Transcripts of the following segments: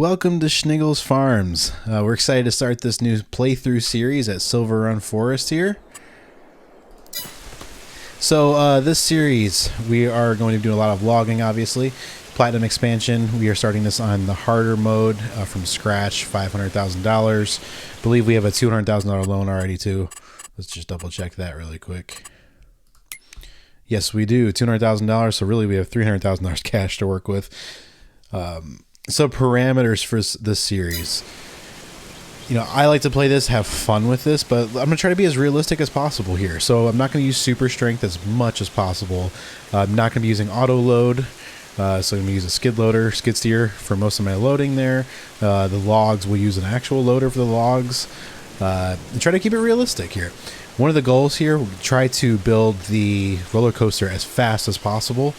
Welcome to Schniggles Farms. We're excited to start this new playthrough series at Silverrun Forest here. So this series, we are going to be doing a lot of logging, obviously. Platinum expansion, we are starting this on the harder mode from scratch, $500,000. Believe we have a $200,000 loan already too. Let's just double check that really quick. Yes, we do, $200,000, so really we have $300,000 cash to work with. So parameters for this series. You know, I like to play this, have fun with this, but I'm going to try to be as realistic as possible here. So I'm not going to use super strength as much as possible. I'm not going to be using auto load. So I'm going to use a skid steer for most of my loading there. The logs, we'll use an actual loader for the logs. And try to keep it realistic here. One of the goals here, we'll try to build the roller coaster as fast as possible.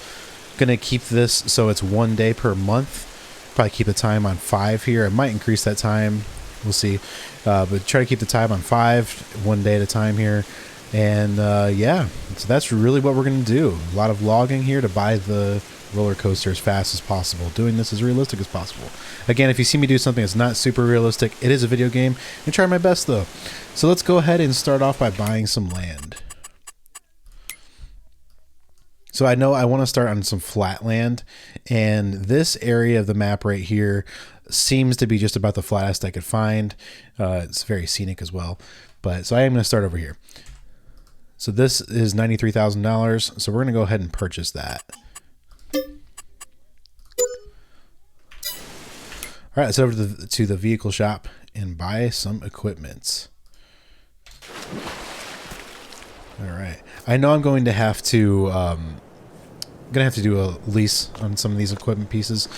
Going to keep this so it's 1 day per month. Probably keep the time on 5 here. I might increase that time. We'll see. But try to keep the time on 5, 1 day at a time here. And yeah, so that's really what we're going to do. A lot of logging here to buy the roller coaster as fast as possible. Doing this as realistic as possible. Again, if you see me do something that's not super realistic, it is a video game. I'm trying my best though. So let's go ahead and start off by buying some land. So I know I want to start on some flat land, and this area of the map right here seems to be just about the flattest I could find. It's very scenic as well, but so I am going to start over here. So this is $93,000, so we're going to go ahead and purchase that. All right, let's over to the vehicle shop and buy some equipment. All right, I know I'm going to have to do a lease on some of these equipment pieces.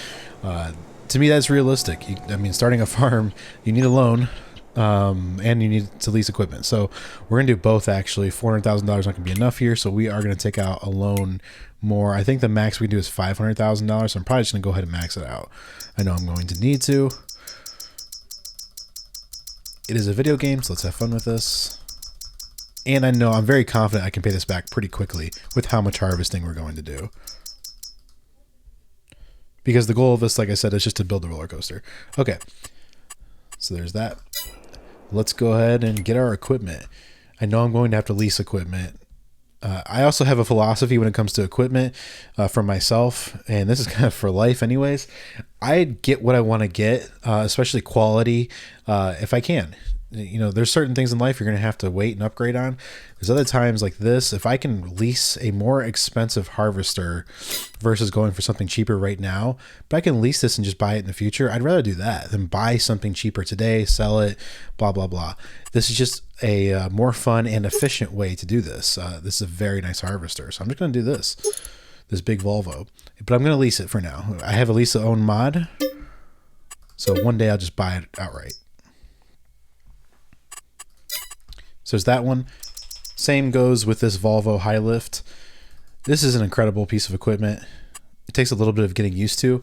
To me, that's realistic. I mean, starting a farm, you need a loan, and you need to lease equipment. So we're gonna do both actually. $400,000 not gonna be enough here, so we are gonna take out a loan more. I think the max we can do is $500,000. So I'm probably just gonna go ahead and max it out. I know I'm going to need to. It is a video game, so let's have fun with this. And I know I'm very confident I can pay this back pretty quickly with how much harvesting we're going to do. Because the goal of this, like I said, is just to build a roller coaster. Okay, so there's that. Let's go ahead and get our equipment. I know I'm going to have to lease equipment. I also have a philosophy when it comes to equipment for myself, and this is kind of for life anyways. I get what I want to get, especially quality, if I can. You know, there's certain things in life you're going to have to wait and upgrade on. There's other times like this, if I can lease a more expensive harvester versus going for something cheaper right now, but I can lease this and just buy it in the future, I'd rather do that than buy something cheaper today, sell it, blah, blah, blah. This is just a more fun and efficient way to do this. This is a very nice harvester. So I'm just going to do this big Volvo, but I'm going to lease it for now. I have a lease to own mod. So one day I'll just buy it outright. So there's that one. Same goes with this Volvo high lift. This is an incredible piece of equipment. It takes a little bit of getting used to,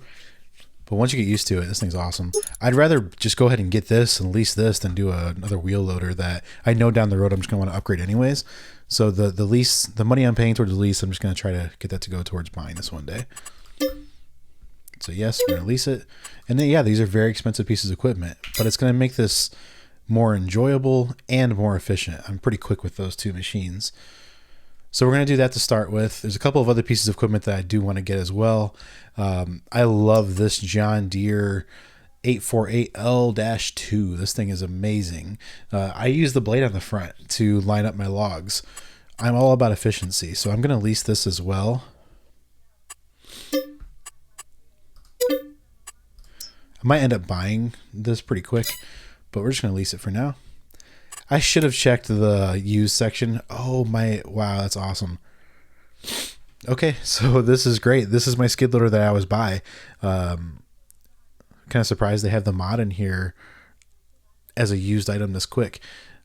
but once you get used to it, this thing's awesome. I'd rather just go ahead and get this and lease this than do another wheel loader that I know down the road I'm just gonna want to upgrade anyways. So the lease, the money I'm paying towards the lease, I'm just gonna try to get that to go towards buying this one day. So yes, we're gonna lease it. And then yeah, these are very expensive pieces of equipment, but it's gonna make this more enjoyable and more efficient. I'm pretty quick with those two machines. So we're going to do that to start with. There's a couple of other pieces of equipment that I do want to get as well. I love this John Deere 848L-2. This thing is amazing. I use the blade on the front to line up my logs. I'm all about efficiency, so I'm going to lease this as well. I might end up buying this pretty quick, but we're just going to lease it for now. I should have checked the used section. Oh my, wow, that's awesome. Okay, so this is great. This is my skid loader that I always buy. Kind of surprised they have the mod in here as a used item this quick.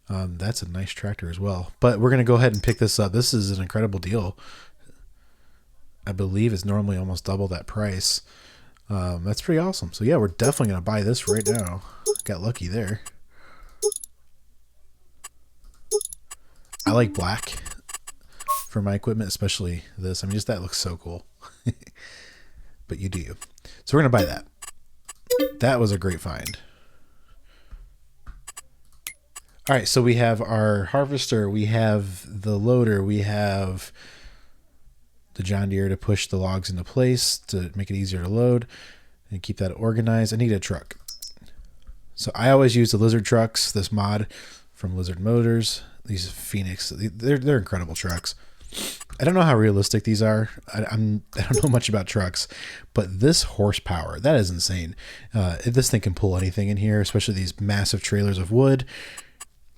That's a nice tractor as well. But we're going to go ahead and pick this up. This is an incredible deal. I believe it's normally almost double that price. That's pretty awesome. So yeah, we're definitely going to buy this right now. Got lucky there. I like black for my equipment, especially this. I mean, just that looks so cool. But you do you. So we're going to buy that. That was a great find. All right, so we have our harvester, we have the loader, we have the John Deere to push the logs into place to make it easier to load and keep that organized. I need a truck. So I always use the Lizard trucks, this mod from Lizard Motors. These Phoenix, they're incredible trucks. I don't know how realistic these are. I don't know much about trucks, but this horsepower, that is insane. This thing can pull anything in here, especially these massive trailers of wood.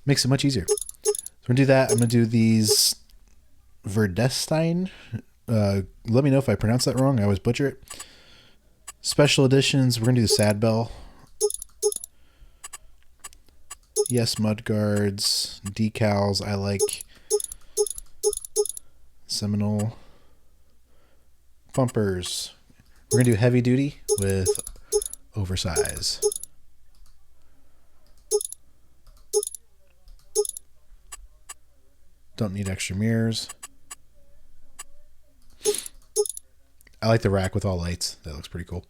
Makes it much easier. So we're gonna do that. I'm gonna do these Verdestein. Let me know if I pronounce that wrong. I always butcher it. Special editions. We're gonna do the Sad Bell. Yes, mud guards, decals. I like Seminole bumpers. We're gonna do heavy duty with oversize. Don't need extra mirrors. I like the rack with all lights. That looks pretty cool.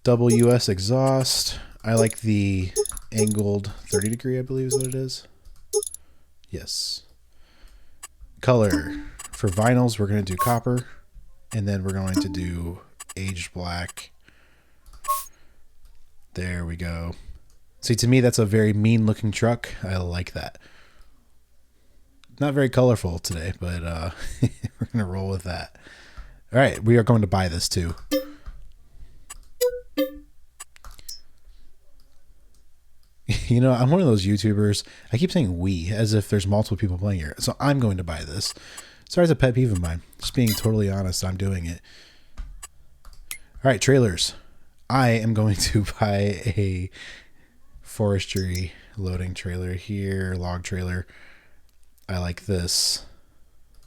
Double US exhaust. I like the angled 30 degree, I believe is what it is. Yes. Color. For vinyls, we're going to do copper. And then we're going to do aged black. There we go. See, to me, that's a very mean looking truck. I like that. Not very colorful today, but we're going to roll with that. All right, we are going to buy this too. You know, I'm one of those YouTubers. I keep saying we as if there's multiple people playing here. So I'm going to buy this. Sorry, it's a pet peeve of mine. Just being totally honest, I'm doing it. All right, trailers. I am going to buy a forestry loading trailer here, log trailer. I like this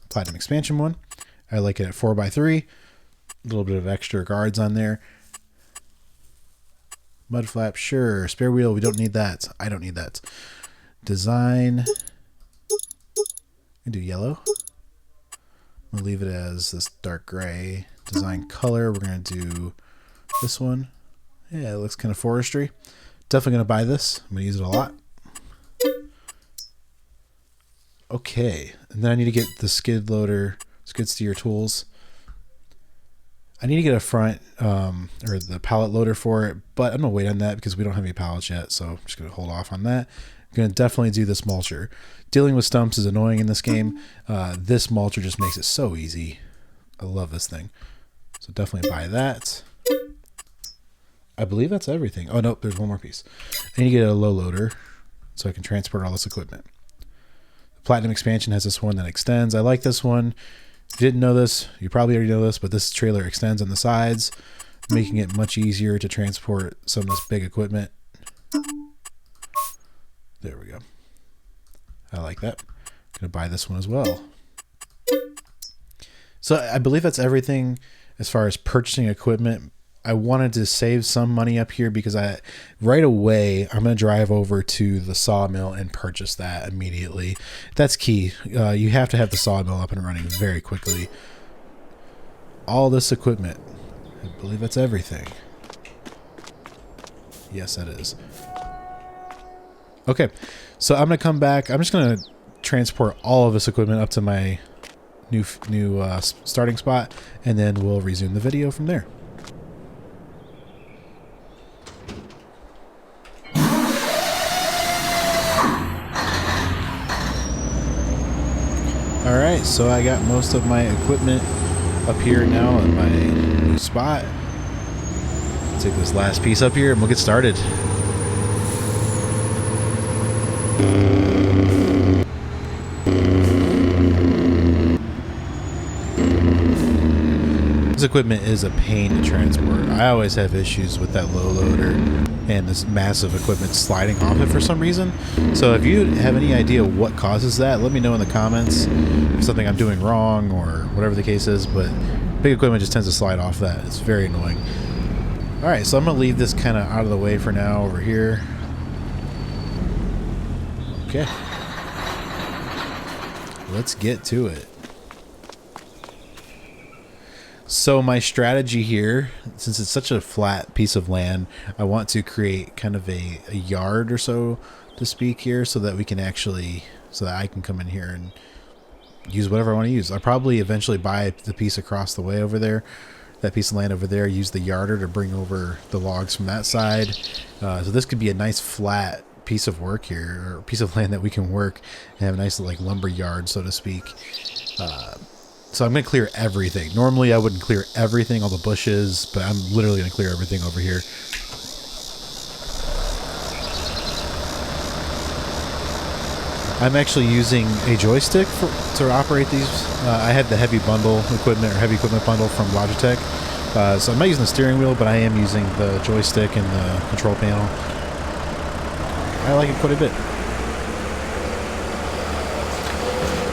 Platinum Expansion one. I like it at 4x3. A little bit of extra guards on there. Mud flap, sure. Spare wheel, we don't need that. I don't need that. Design. I do yellow. We'll leave it as this dark gray. Design color, we're going to do this one. Yeah, it looks kind of forestry. Definitely going to buy this. I'm going to use it a lot. Okay, and then I need to get the skid loader, skid steer tools. I need to get a front or the pallet loader for it, but I'm gonna wait on that because we don't have any pallets yet, so I'm just gonna hold off on that. I'm gonna definitely do this mulcher. Dealing with stumps is annoying in this game. This mulcher just makes it so easy. I love this thing. So definitely buy that. I believe that's everything. Oh nope, there's one more piece. I need to get a low loader so I can transport all this equipment. Platinum Expansion has this one that extends. I like this one. If you didn't know this, you probably already know this, but this trailer extends on the sides, making it much easier to transport some of this big equipment. There we go. I like that. I'm going to buy this one as well. So I believe that's everything as far as purchasing equipment. I wanted to save some money up here because right away I'm going to drive over to the sawmill and purchase that immediately. That's key. You have to have the sawmill up and running very quickly. All this equipment. I believe that's everything. Yes, that is. Okay, so I'm going to come back. I'm just going to transport all of this equipment up to my new starting spot, and then we'll resume the video from there. Alright, so I got most of my equipment up here now in my new spot. Take this last piece up here and we'll get started. This equipment is a pain to transport. I always have issues with that low loader and this massive equipment sliding off it for some reason. So if you have any idea what causes that, let me know in the comments if something I'm doing wrong or whatever the case is, but big equipment just tends to slide off that. It's very annoying. Alright, so I'm going to leave this kind of out of the way for now over here. Okay. Let's get to it. So my strategy here, since it's such a flat piece of land, I want to create kind of a yard or so to speak here, so that we can actually, so that I can come in here and use whatever I want to use. I'll probably eventually buy the piece across the way over there, that piece of land over there, use the yarder to bring over the logs from that side. So this could be a nice flat piece of work here, or piece of land that we can work and have a nice like lumber yard, so to speak. So I'm going to clear everything. Normally I wouldn't clear everything, all the bushes, but I'm literally going to clear everything over here. I'm actually using a joystick to operate these. I have the heavy bundle equipment, or heavy equipment bundle from Logitech. So I'm not using the steering wheel, but I am using the joystick and the control panel. I like it quite a bit.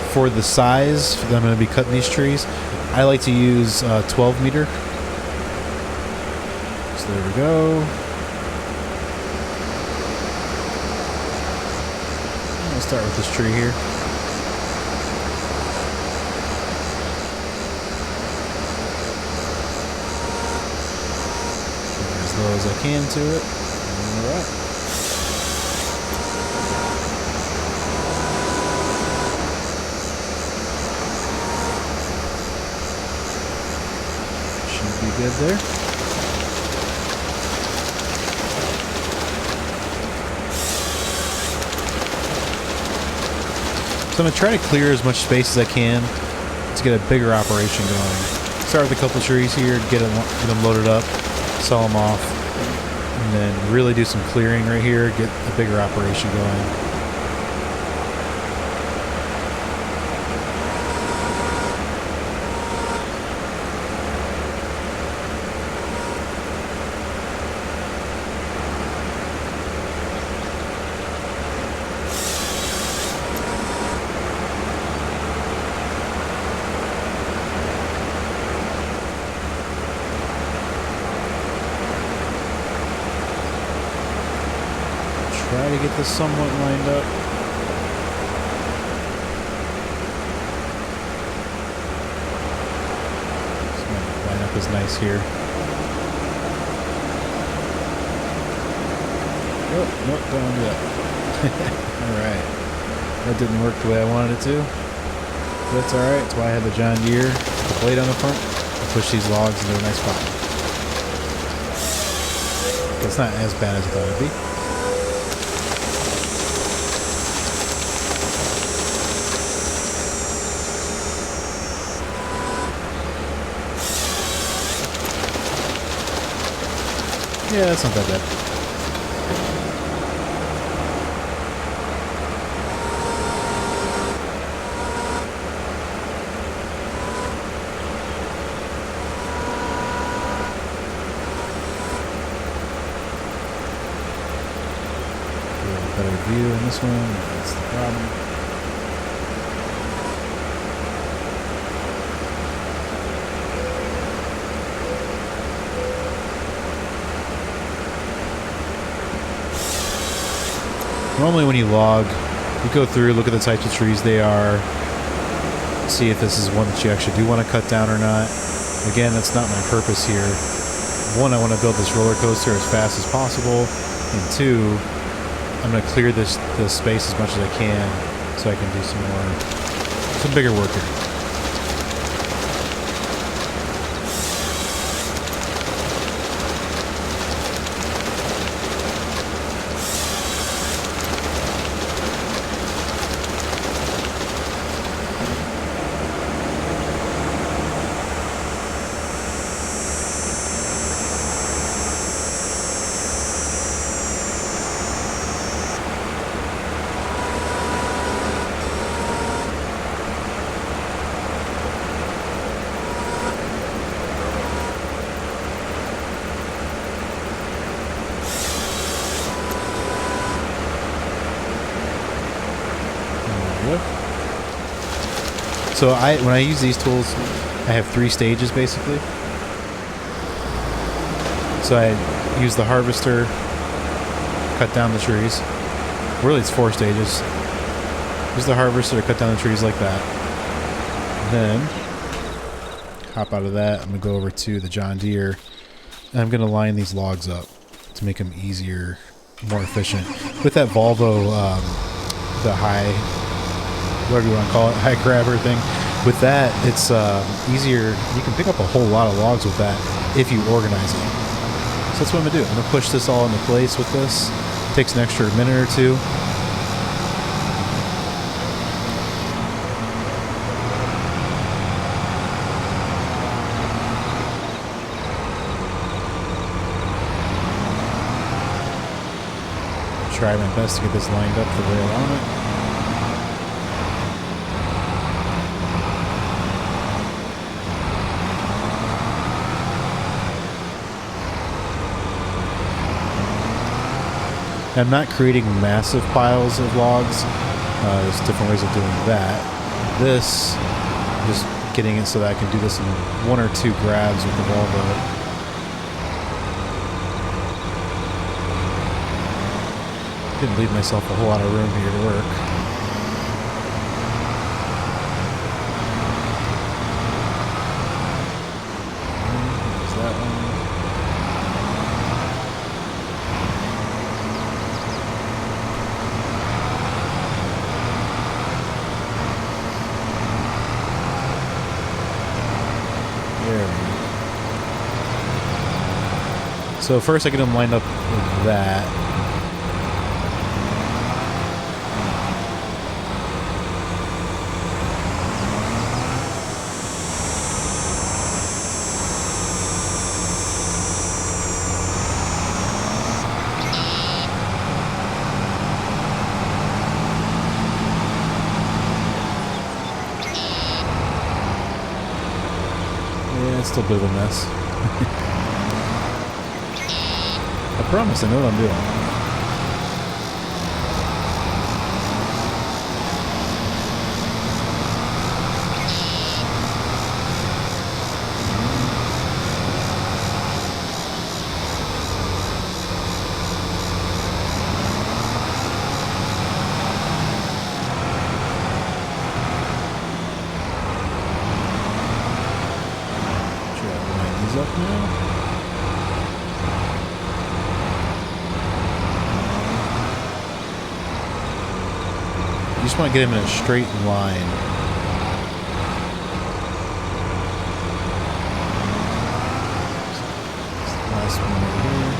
For the size that I'm going to be cutting these trees, I like to use 12 meter. So there we go. I'll start with this tree here. Get as low as I can to it. All right. Should be good there. So I'm going to try to clear as much space as I can to get a bigger operation going. Start with a couple trees here, get them loaded up, sell them off, and then really do some clearing right here, get a bigger operation going. Try to get this somewhat lined up. So line up is nice here. Oh, nope, don't do that. Alright. That didn't work the way I wanted it to. But that's alright. That's why I had the John Deere, the blade on the front, to push these logs into a nice spot. It's not as bad as I thought it'd be. Yeah, that's not that bad. Get a better view on this one. That's the problem. Normally when you log, you go through, look at the types of trees they are, see if this is one that you actually do want to cut down or not. Again, that's not my purpose here. One, I want to build this roller coaster as fast as possible, and two, I'm going to clear this space as much as I can so I can do some bigger work here. So when I use these tools, I have 3 stages basically. So I use the harvester, cut down the trees. Really it's 4 stages. Use the harvester to cut down the trees like that. Then hop out of that. I'm going to go over to the John Deere, and I'm going to line these logs up to make them easier, more efficient. With that Volvo, the high, whatever you want to call it, high grabber thing, with that, it's easier. You can pick up a whole lot of logs with that if you organize it. So that's what I'm going to do. I'm going to push this all into place with this. It takes an extra minute or two. Try my best to get this lined up the way I want it. I'm not creating massive piles of logs. There's different ways of doing that. This, just getting it so that I can do this in 1 or 2 grabs with the Volvo. Didn't leave myself a whole lot of room here to work. There's that one. There we go. So first I get them lined up with that. It's still a bit of a mess. I promise I know what I'm doing. Up now. You just want to get him in a straight line. Last one right here.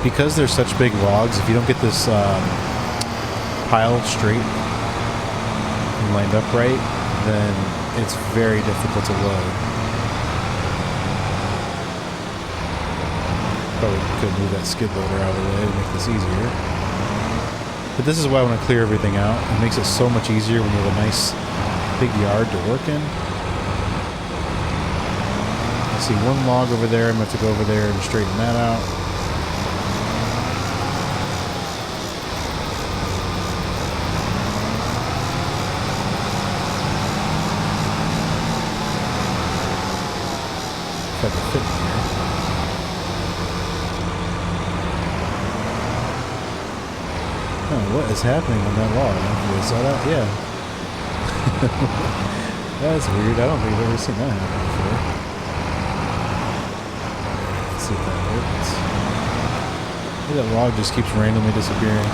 Because they're such big logs, if you don't get this pile straight and lined up right, then it's very difficult to load. Probably could move that skid loader out of the way to make this easier. But this is why I want to clear everything out. It makes it so much easier when you have a nice big yard to work in. I see one log over there. I'm going to have to go over there and straighten that out. If I can fit in here. Oh, what is happening on that log? You saw that? Yeah. That's weird. I don't think I've ever seen that happen before. Let's see if that works. Maybe that log just keeps randomly disappearing.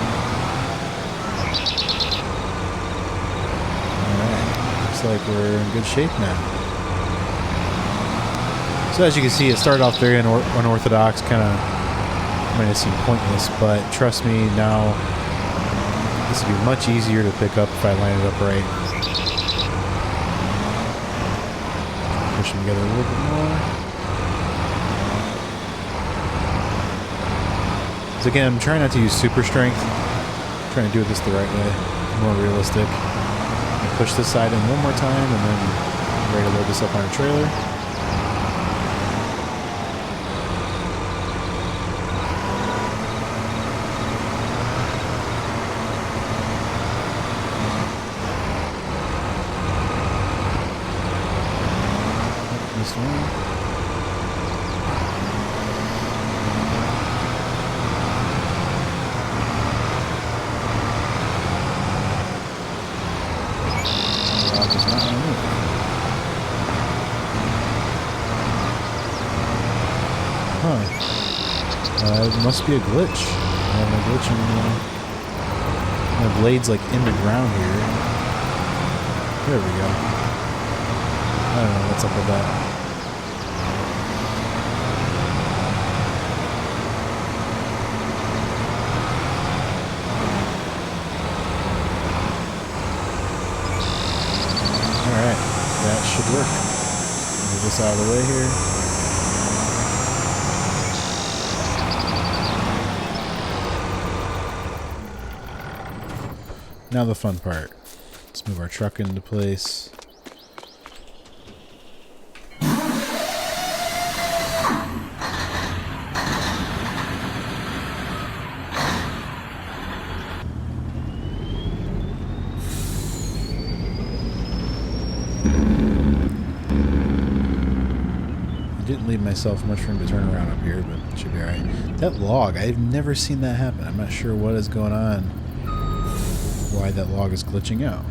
Alright. Looks like we're in good shape now. So as you can see, it started off very unorthodox, kind of might have seemed pointless, but trust me, now this will be much easier to pick up if I line it up right. Push them together a little bit more. So again, I'm trying not to use super strength. I'm trying to do this the right way, more realistic. I push this side in one more time, and then I'm ready to load this up on a trailer. Missed one. Rock is not gonna move. Huh. It must be a glitch. I have a glitch in my blade's like in the ground here. There we go. I don't know what's up with that. Alright, that should work. Move this out of the way here. Now the fun part. Let's move our truck into place. I didn't leave myself much room to turn around up here, but it should be alright. That log, I've never seen that happen. I'm not sure what is going on. Why that log is glitching out.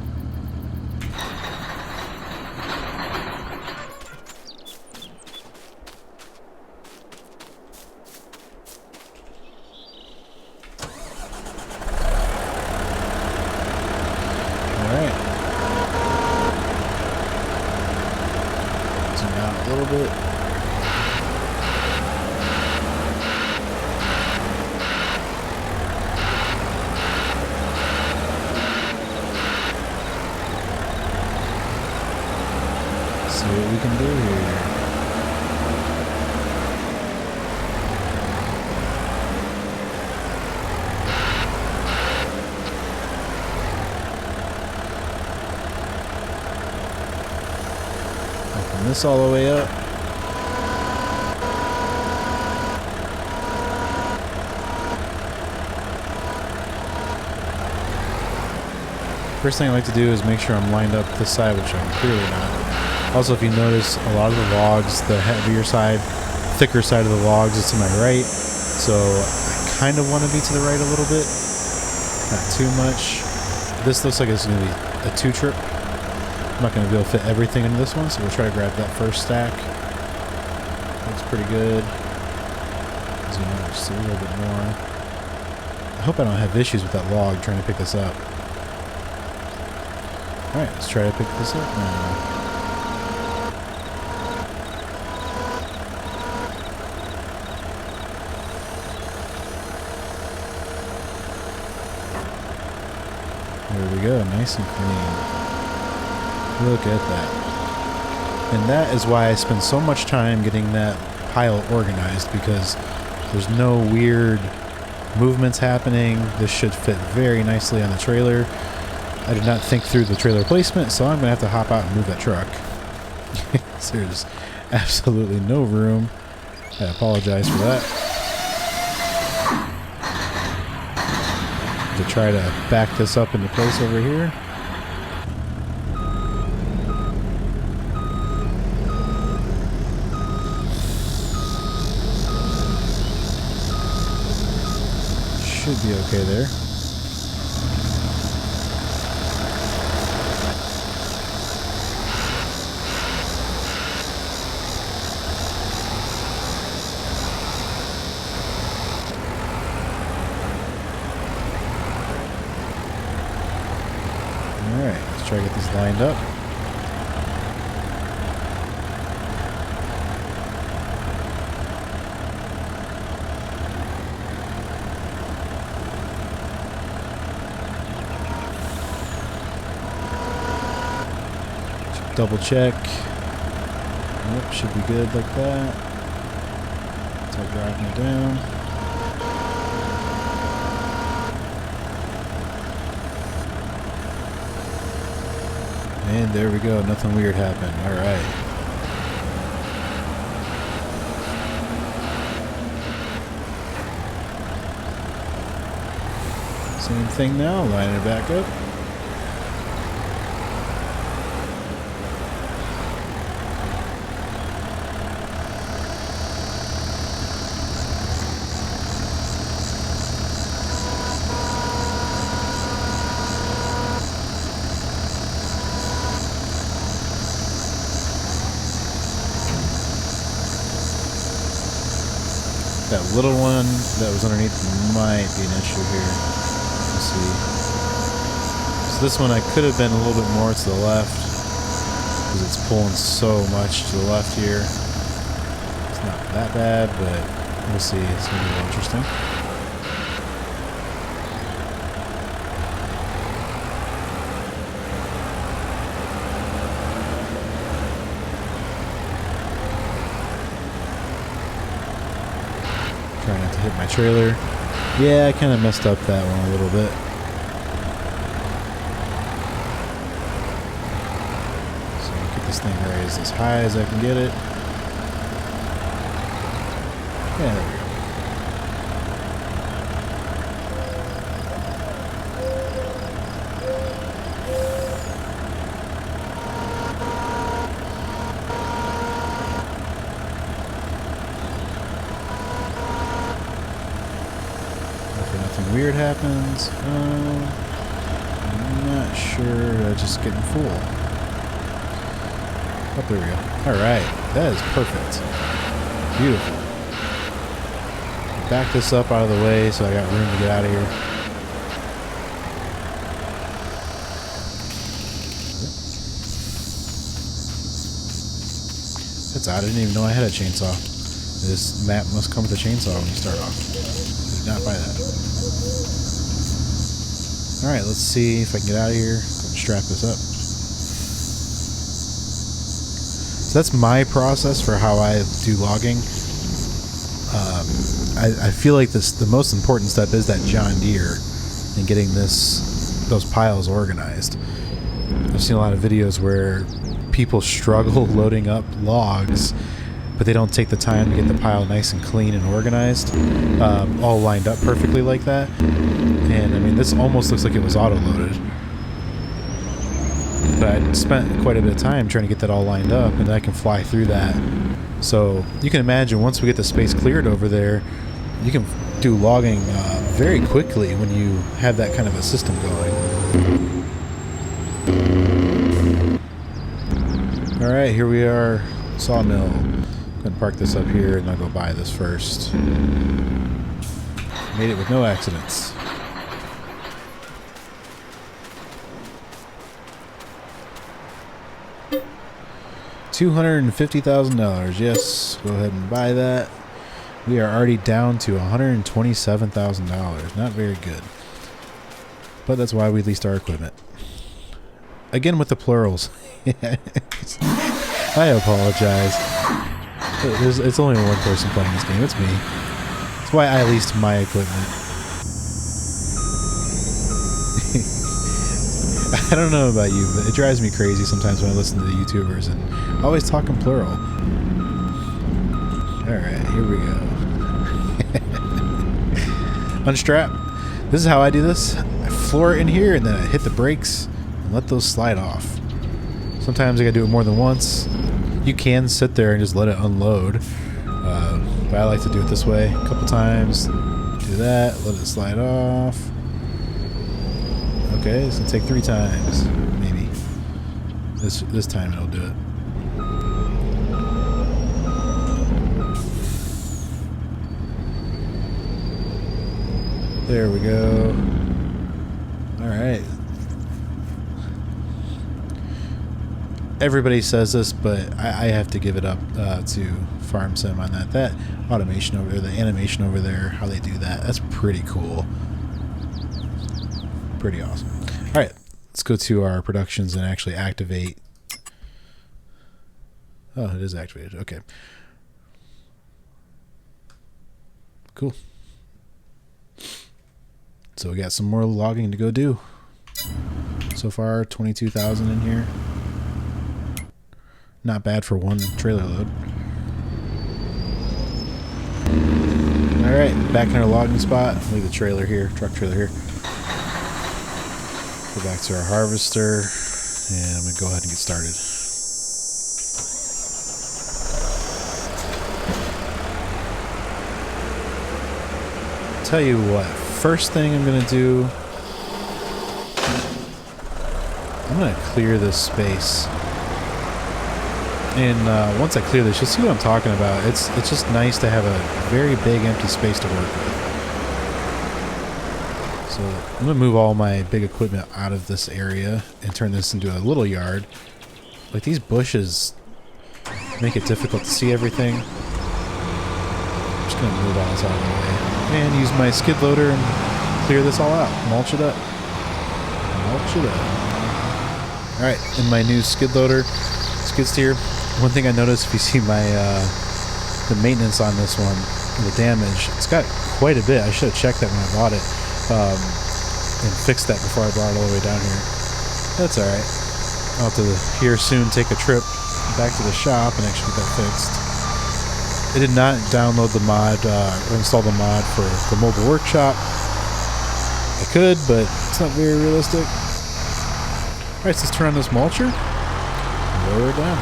Alright. Zoom out a little bit. See what we can do here. Open this all the way up. First thing I like to do is make sure I'm lined up this side, which I'm clearly not. Also, if you notice, a lot of the logs, the heavier side, thicker side of the logs is to my right. So I kind of want to be to the right a little bit. Not too much. This looks like it's going to be a 2-trip. I'm not going to be able to fit everything into this one, so we'll try to grab that first stack. Looks pretty good. Zoom out just a little bit more. I hope I don't have issues with that log trying to pick this up. Alright, let's try to pick this up now. There we go, nice and clean. Look at that. And that is why I spend so much time getting that pile organized, because there's no weird movements happening. This should fit very nicely on the trailer. I did not think through the trailer placement, so I'm going to have to hop out and move that truck. There's absolutely no room. I apologize for that. To try to back this up into place over here. Should be okay there. Alright, let's try to get these lined up. Double check. Yep, should be good like that. Start driving it down. And there we go, nothing weird happened. Alright. Same thing now, line it back up. That little one that was underneath might be an issue here. Let's see. So this one I could have been a little bit more to the left because it's pulling so much to the left here. It's not that bad, but we'll see. It's going to be interesting. Trying not to hit my trailer. Yeah, I kind of messed up that one a little bit. So I'll get this thing raised as high as I can get it. Yeah, there we go. Nothing weird happens. I'm not sure. Just getting full. Oh, there we go. Alright. That is perfect. Beautiful. Back this up out of the way so I got room to get out of here. That's odd. I didn't even know I had a chainsaw. This map must come with a chainsaw when you start off. Did not buy that. Alright, let's see if I can get out of here. Strap this up. So that's my process for how I do logging. I feel like the most important step is that John Deere and getting those piles organized. I've seen a lot of videos where people struggle loading up logs, but they don't take the time to get the pile nice and clean and organized, all lined up perfectly like that. And I mean, this almost looks like it was auto-loaded. But I spent quite a bit of time trying to get that all lined up, and I can fly through that. So you can imagine once we get the space cleared over there, you can do logging very quickly when you have that kind of a system going. Alright, here we are, sawmill. I'm going to park this up here and I'll go buy this first. Made it with no accidents. $250,000. Yes, go ahead and buy that. We are already down to $127,000. Not very good. But that's why we leased our equipment. Again with the plurals. I apologize. It's only one person playing this game. It's me. That's why I leased my equipment. I don't know about you, but it drives me crazy sometimes when I listen to the YouTubers and always talking plural. Alright, here we go. Unstrap. This is how I do this. I floor it in here and then I hit the brakes and let those slide off. Sometimes I gotta do it more than once. You can sit there and just let it unload. But I like to do it this way. A couple times. Do that, let it slide off. Okay, it's gonna take 3 times, maybe. This time it'll do it. There we go. Alright. Everybody says this, but I have to give it up to Farm Sim on that. That automation over there, the animation over there, how they do that, that's pretty cool. Pretty awesome. Alright, let's go to our productions and actually activate. Oh, it is activated. Okay. Cool. So we got some more logging to go do. So far, 22,000 in here. Not bad for one trailer load. Alright, back in our logging spot. Leave the trailer here, truck trailer here. Go back to our harvester, and I'm going to go ahead and get started. Tell you what, first thing I'm going to do, I'm going to clear this space. And once I clear this, you'll see what I'm talking about. It's just nice to have a very big empty space to work with. So I'm going to move all my big equipment out of this area and turn this into a little yard. Like, these bushes make it difficult to see everything. I'm just going to move all this out of the way. And use my skid loader and clear this all out. Mulch it up. Mulch it up. Alright, in my new skid loader, skid steer, one thing I noticed, if you see my the maintenance on this one, the damage, it's got quite a bit. I should have checked that when I bought it and fixed that before I brought it all the way down here. That's alright. I'll have to here soon take a trip back to the shop and actually get that fixed. I did not download the mod or install the mod for the mobile workshop. I could, but it's not very realistic. Alright, so let's turn on this mulcher and lower it down.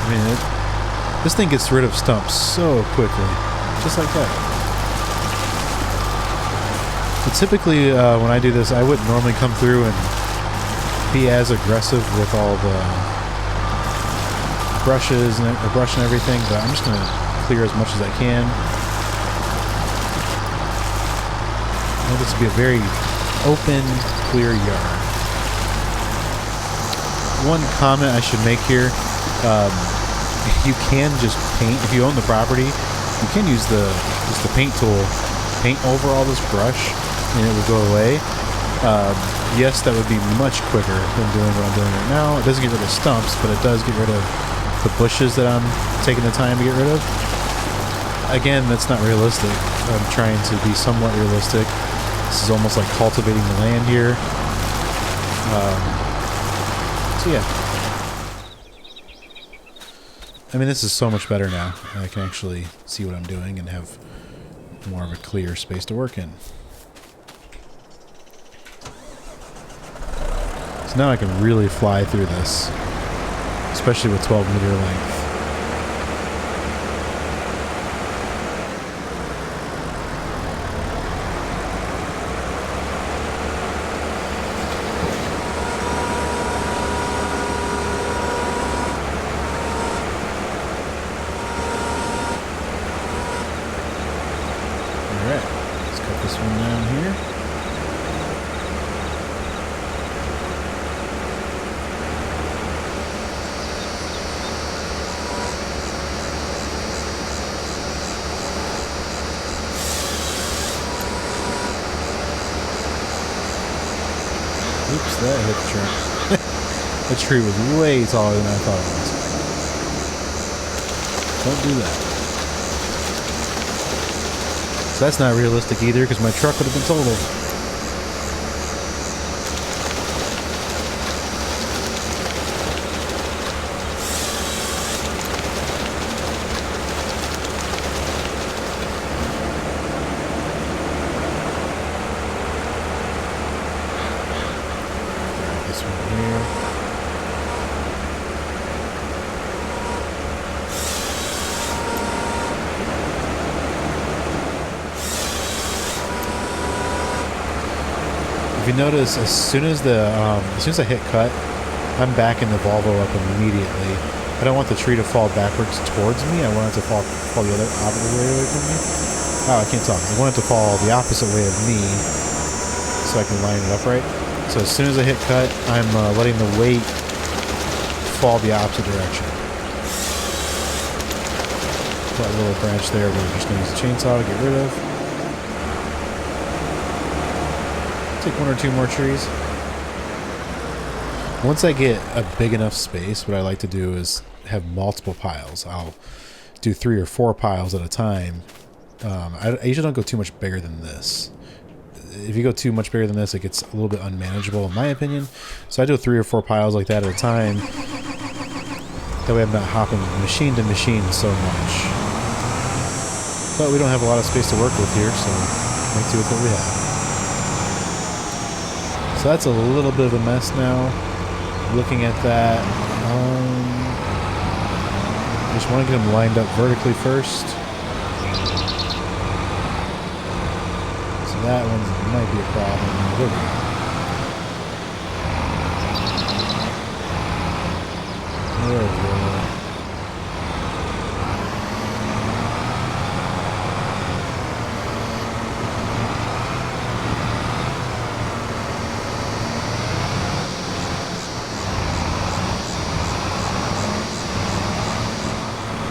I mean, this thing gets rid of stumps so quickly, just like that. But typically, when I do this, I wouldn't normally come through and be as aggressive with all the brushes and brush and everything, but I'm just going to clear as much as I can. I want this to be a very open, clear yard. One comment I should make here, you can just paint, if you own the property, you can use just the paint tool, paint over all this brush, and it will go away. Yes, that would be much quicker than doing what I'm doing right now. It doesn't get rid of stumps, but it does get rid of the bushes that I'm taking the time to get rid of. Again, that's not realistic. I'm trying to be somewhat realistic. This is almost like cultivating the land here. So yeah. I mean, this is so much better now. I can actually see what I'm doing and have more of a clear space to work in. So now I can really fly through this, especially with 12-meter length. Alright, let's cut this one down here. Oops, that hit the tree. The tree was way taller than I thought it was. Don't do that. So that's not realistic either, because my truck would have been totaled. This one here. If you notice, as soon as I hit cut, I'm backing the Volvo up immediately. I don't want the tree to fall backwards towards me. I want it to fall the opposite way away from me. Oh, I can't talk. I want it to fall the opposite way of me, so I can line it up right. So as soon as I hit cut, I'm letting the weight fall the opposite direction. That little branch there, we're just going to use the chainsaw to get rid of. Take one or two more trees. Once I get a big enough space, what I like to do is have multiple piles. I'll do 3 or 4 piles at a time. I usually don't go too much bigger than this. If you go too much bigger than this, it gets a little bit unmanageable in my opinion. So I do 3 or 4 piles like that at a time. That way I'm not hopping machine to machine so much. But we don't have a lot of space to work with here, so make do with what we have. So that's a little bit of a mess now. Looking at that, I just want to get them lined up vertically first. So that one might be a problem. There we go.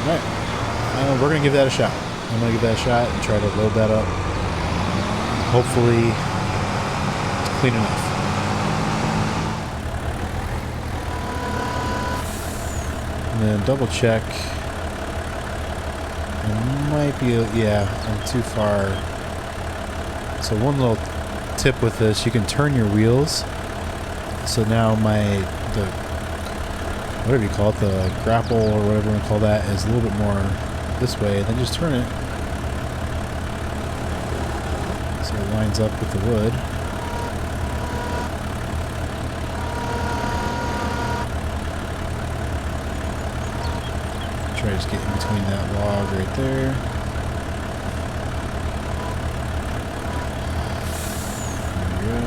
Alright, we're going to give that a shot. I'm going to give that a shot and try to load that up. Hopefully, it's clean enough. And then double check. It might be, yeah, I'm too far. So one little tip with this, you can turn your wheels. So now whatever you call it, the grapple or whatever you call that, is a little bit more this way. Then just turn it so it lines up with the wood. Try to just get in between that log right there. There we go.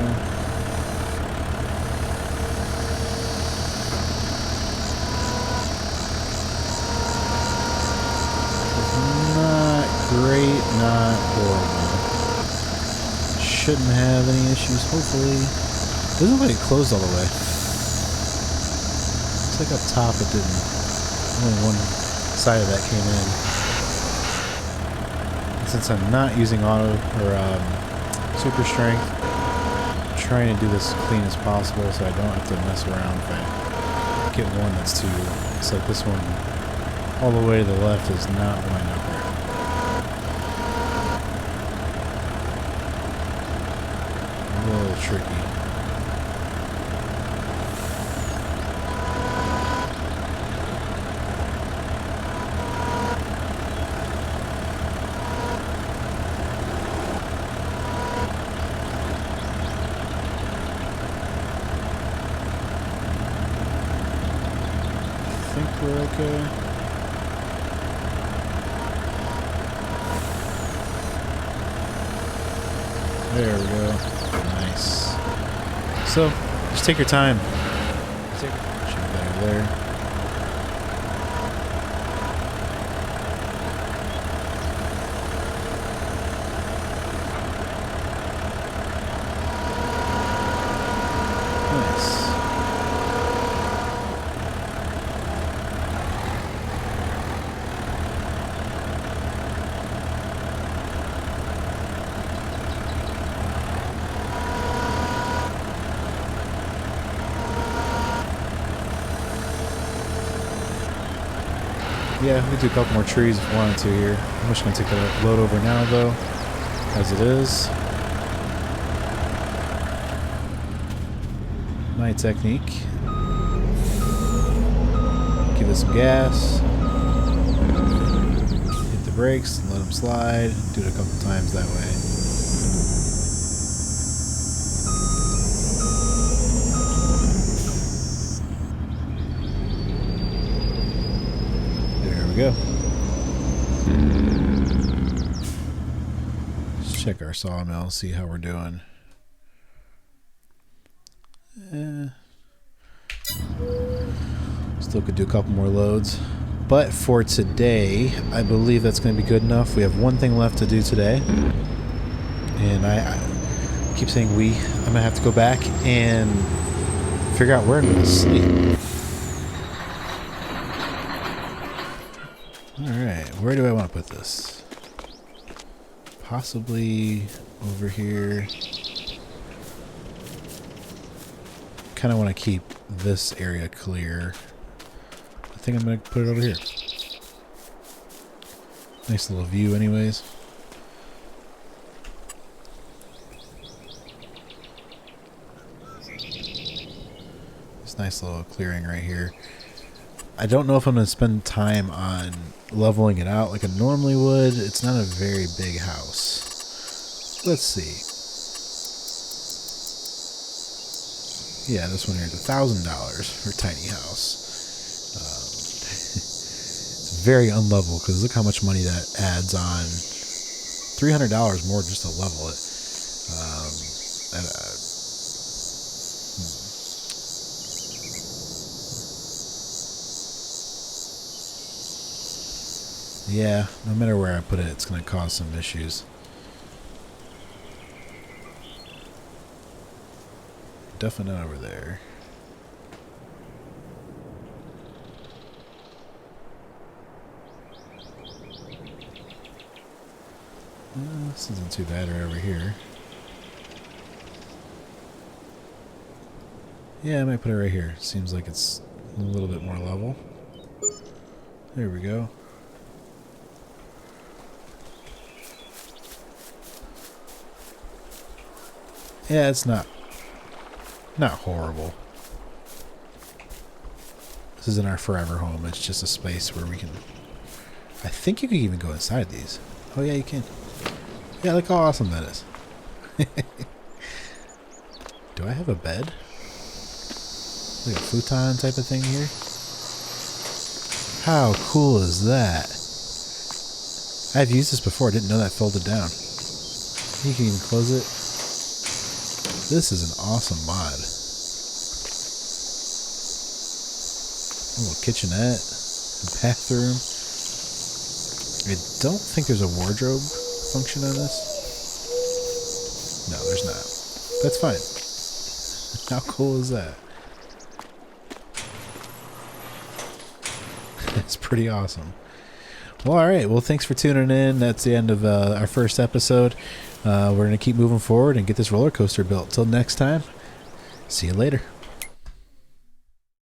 Not great, not horrible. Shouldn't have any issues, hopefully. Doesn't look like it closed all the way. Looks like up top it didn't. Only one side of that came in. And since I'm not using auto or super strength, I'm trying to do this as clean as possible so I don't have to mess around if I get one that's too. It's like this one all the way to the left is not lined up right. A little tricky. I think we're okay. There we go. Nice. So, just take your time. Should be there. Nice. Yeah, we can do a couple more trees if we wanted to here. I'm just going to take the load over now, though, as it is. My technique. Give it some gas. Hit the brakes and let them slide. Do it a couple times that way. Go. Let's check our sawmill, see how we're doing. Still could do a couple more loads. But for today, I believe that's going to be good enough. We have one thing left to do today. And I keep saying we. I'm going to have to go back and figure out where I'm going to sleep. Alright, where do I want to put this? Possibly over here. Kind of want to keep this area clear. I think I'm going to put it over here. Nice little view anyways. This nice little clearing right here. I don't know if I'm going to spend time on leveling it out like I normally would. It's not a very big house. Let's see. Yeah, this one here is $1,000 for a tiny house. It's very unlevel because look how much money that adds on. $300 more just to level it. Yeah, no matter where I put it, it's going to cause some issues. Definitely not over there. This isn't too bad right over here. Yeah, I might put it right here. Seems like it's a little bit more level. There we go. Yeah, it's not horrible. This isn't our forever home. It's just a space where we can... I think you can even go inside these. Oh yeah, you can. Yeah, look how awesome that is. Do I have a bed? Like a futon type of thing here? How cool is that? I've used this before. I didn't know that folded down. You can even close it. This is an awesome mod. A little kitchenette, a bathroom. I don't think there's a wardrobe function on this. No, there's not. That's fine. How cool is that? It's pretty awesome. Well, alright. Well, thanks for tuning in. That's the end of our first episode. We're going to keep moving forward and get this roller coaster built. Till next time, see you later.